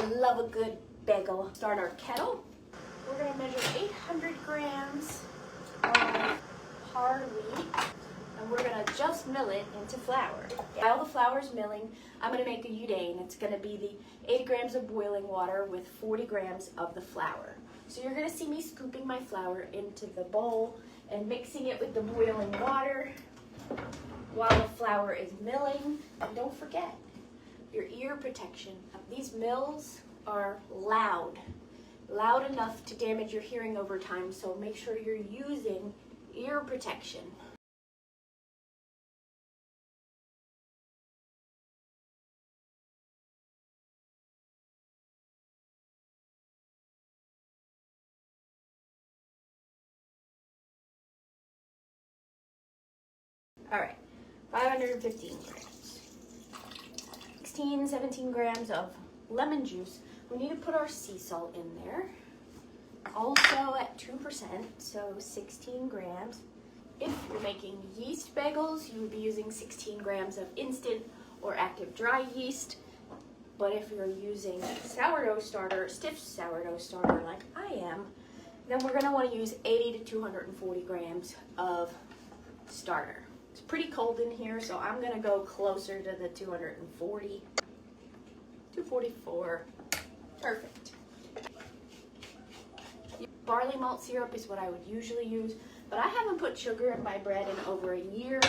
love a good bagel. Start our kettle. We're gonna measure 800 grams of hard wheat, and we're gonna just mill it into flour. While the flour's milling, I'm gonna make a kneading. It's gonna be the 80 grams of boiling water with 40 grams of the flour. So you're gonna see me scooping my flour into the bowl and mixing it with the boiling water while the flour is milling. And don't forget your ear protection. These mills are loud enough to damage your hearing over time, so make sure you're using ear protection. All right, 515 grams. 16, 17 grams of lemon juice. We need to put our sea salt in there. Also at 2%, so 16 grams. If you're making yeast bagels, you would be using 16 grams of instant or active dry yeast. But if you're using sourdough starter, stiff sourdough starter like I am, then we're gonna wanna use 80 to 240 grams of starter. It's pretty cold in here, so I'm gonna go closer to the 240, 244, perfect. Barley malt syrup is what I would usually use, but I haven't put sugar in my bread in over a year.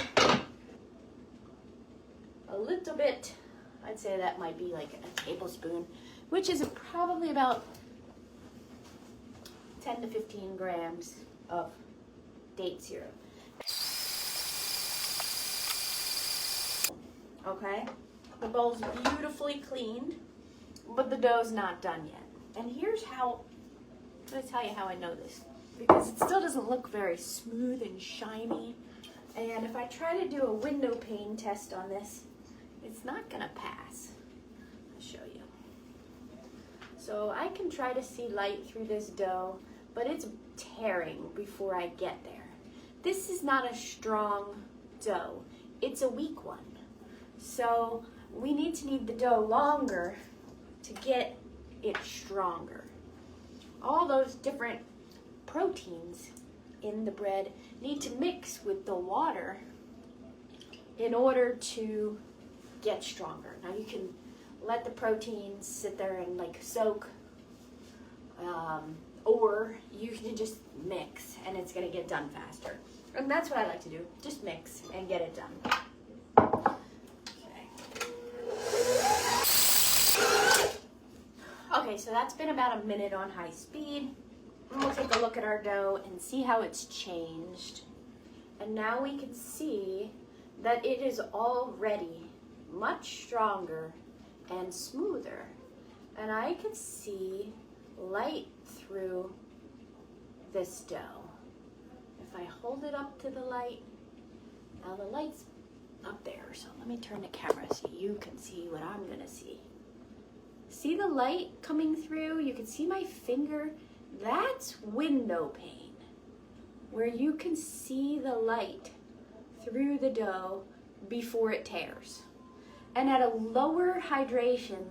A little bit, I'd say that might be like a tablespoon, which is probably about 10 to 15 grams of date syrup. Okay, the bowl's beautifully cleaned, but the dough's not done yet. And here's how, I'm gonna tell you how I know this, because it still doesn't look very smooth and shiny. And if I try to do a window pane test on this, it's not gonna pass. I'll show you. So I can try to see light through this dough, but it's tearing before I get there. This is not a strong dough, it's a weak one. So we need to knead the dough longer to get it stronger. All those different proteins in the bread need to mix with the water in order to get stronger. Now you can let the proteins sit there and like soak, or you can just mix and it's gonna get done faster. And that's what I like to do, just mix and get it done. Okay, so that's been about a minute on high speed. And we'll take a look at our dough and see how it's changed. And now we can see that it is already much stronger and smoother. And I can see light through this dough. If I hold it up to the light, now the light's up there, so let me turn the camera so you can see what I'm gonna see. See the light coming through? You can see my finger. That's window pane, where you can see the light through the dough before it tears. And at a lower hydration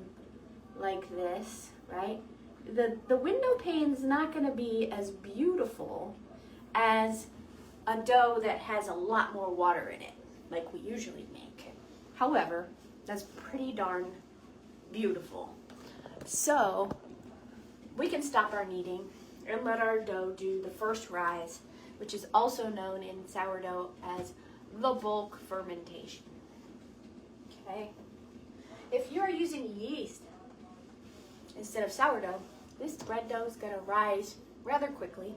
like this, right, the window pane's not gonna be as beautiful as a dough that has a lot more water in it, like we usually make. However, that's pretty darn beautiful. So we can stop our kneading and let our dough do the first rise, which is also known in sourdough as the bulk fermentation. Okay. If you are using yeast instead of sourdough, this bread dough is going to rise rather quickly,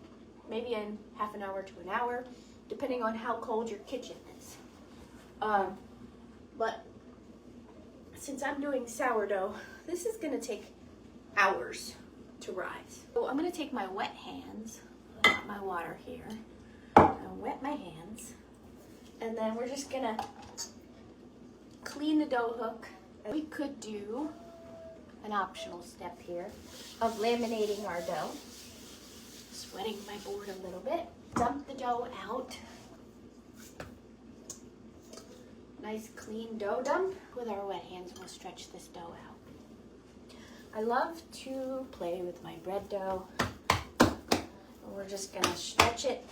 maybe in half an hour to an hour, depending on how cold your kitchen is. But since I'm doing sourdough, this is going to take hours to rise. So I'm going to take my wet hands, I got my water here, and wet my hands, and then we're just going to clean the dough hook. We could do an optional step here of laminating our dough. Sweating my board a little bit. Dump the dough out. Nice clean dough dump. With our wet hands, we'll stretch this dough out. I love to play with my bread dough. We're just gonna stretch it.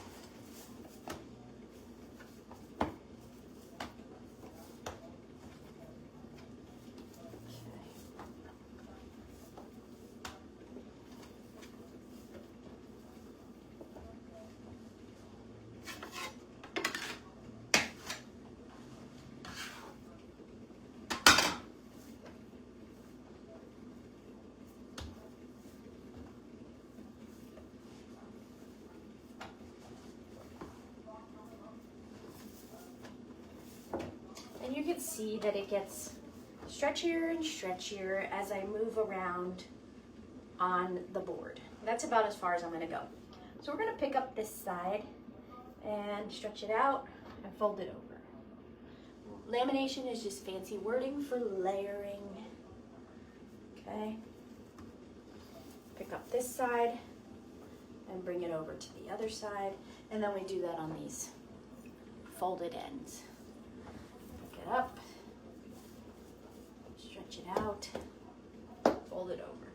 And you can see that it gets stretchier and stretchier as I move around on the board. That's about as far as I'm gonna go. So we're gonna pick up this side and stretch it out and fold it over. Lamination is just fancy wording for layering. Okay. Pick up this side and bring it over to the other side. And then we do that on these folded ends. Pick it up, stretch it out, fold it over.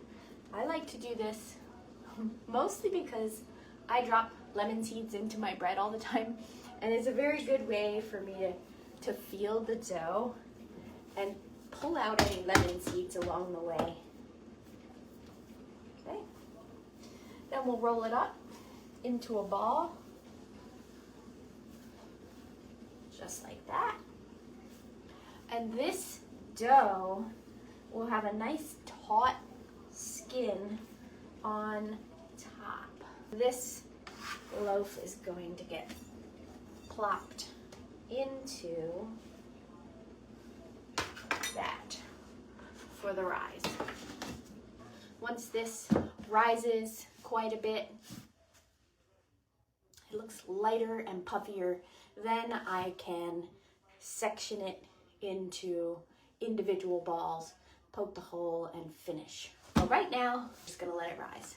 I like to do this mostly because I drop lemon seeds into my bread all the time, and it's a very good way for me to feel the dough and pull out any lemon seeds along the way. Okay. Then we'll roll it up into a ball, just like that. And this dough will have a nice taut skin on top. This loaf is going to get plopped into that for the rise. Once this rises quite a bit, it looks lighter and puffier, then I can section it into individual balls, poke the hole, and finish. But right now, I'm just gonna let it rise.